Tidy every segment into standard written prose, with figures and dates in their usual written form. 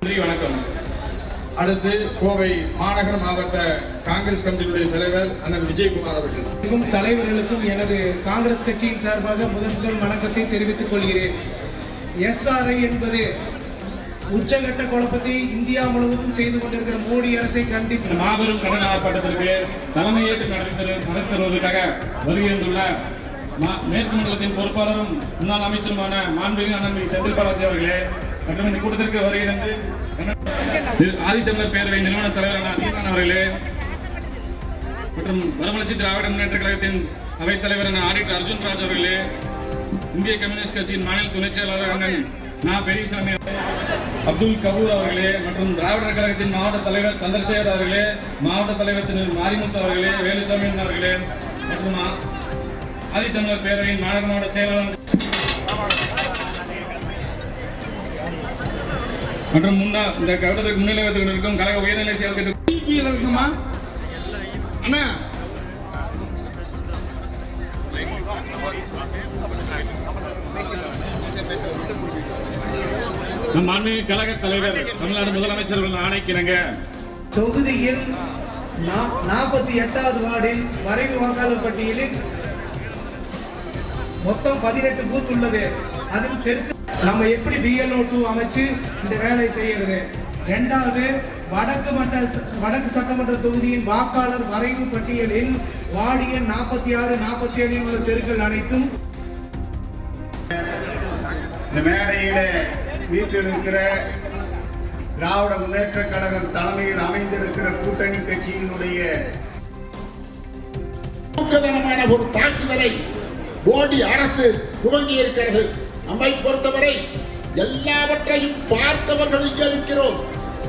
நன்றி, வணக்கம். அடுத்து கோவை மாநகர மாவட்ட காங்கிரஸ் கமிட்டியுடைய தலைவர் அண்ணன் விஜயகுமார் அவர்கள். தலைவர்களுக்கும் எனது காங்கிரஸ் கட்சியின் சார்பாக முதல் வணக்கத்தை தெரிவித்துக் கொள்கிறேன். SRI என்பது உச்சகட்ட குழப்பத்தை இந்தியா முழுவதும் செய்து கொண்டிருக்கிற மோடி அரசை கண்டித்து மாபெரும் கண்டன ஆர்ப்பாட்டத்திற்கு தலைமையேற்று நடத்துவதற்காக வருகின்றுள்ள மேற்கு மண்டலத்தின் பொறுப்பாளரும் முன்னாள் அமைச்சருமான மாண்புமிகு அண்ணன் செந்தில் பாலாஜி அவர்களே மற்றும் இந்த கூட்டத்திற்கு வருகிறது ஆதித்தமிழர் பேரவை நிறுவன தலைவர் தீபன் அவர்களே மற்றும் மறுமலர்ச்சி திராவிட முன்னேற்ற கழகத்தின் அவைத் தலைவர் ஆடிட்டர் அர்ஜுன் ராஜ் அவர்களே, இந்திய கம்யூனிஸ்ட் கட்சியின் மாநில துணை செயலாளர் அண்ணன் பெரியசாமி அப்துல் கபூர் அவர்களே மற்றும் திராவிடர் கழகத்தின் மாவட்ட தலைவர் சந்திரசேகர் அவர்களே, மாவட்ட தலைவர் திரு மாரிமுத்து அவர்களே, வேலுசாமி அவர்களே மற்றும் ஆதித்தமிழர் பேரவையின் மாவட்ட செயலாளர் மற்றும் இந்த கட்டத்துக்கு முன்னிலை வைத்துக் கொண்டிருக்கும் கழக உயர்நிலை செயல்திட்ட இருக்குமா அண்ணா நம் மாண்புமிகு கழக தலைவர் தமிழ்நாடு முதலமைச்சர்கள் ஆணைக்கிணங்க தொகுதியில் 48வது வார்டில் வரைவு வாக்காளர் பட்டியலில் மொத்தம் 18 பூத் உள்ளது. அதில் தெற்கு நம்ம எப்படி BLO2 அமைச்சு இந்த வேலை செய்யறது. இரண்டாவது வடக்கு சட்டமன்ற தொகுதியின் வாக்காளர் வரைவு பட்டியலில் வார்டு எண் 46, 47 உள்ள தெருக்கள் அனைத்தும் இந்த மேடையில வீட்டிலிருக்கிற திராவிட முன்னேற்ற கழகம் தலைமையில் அமைந்திருக்கிற கூட்டணி கட்சியினுடைய ஊக்கதனமான ஒரு தாக்குதலை மோடி அரசு துவங்கி இருக்கிறது. நம்மை பொறுத்தவரை எல்லாவற்றையும் பார்த்தவர்கள் இங்கே இருக்கிறோம்.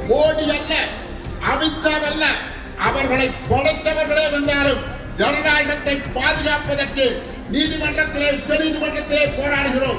மோடி அல்ல, அமித்ஷா அல்ல, அவர்களை படைத்தவர்களே வந்தாலும் ஜனநாயகத்தை பாதுகாப்பதற்கு நீதிமன்றத்திலே உச்ச நீதிமன்றத்திலே போராடுகிறோம்.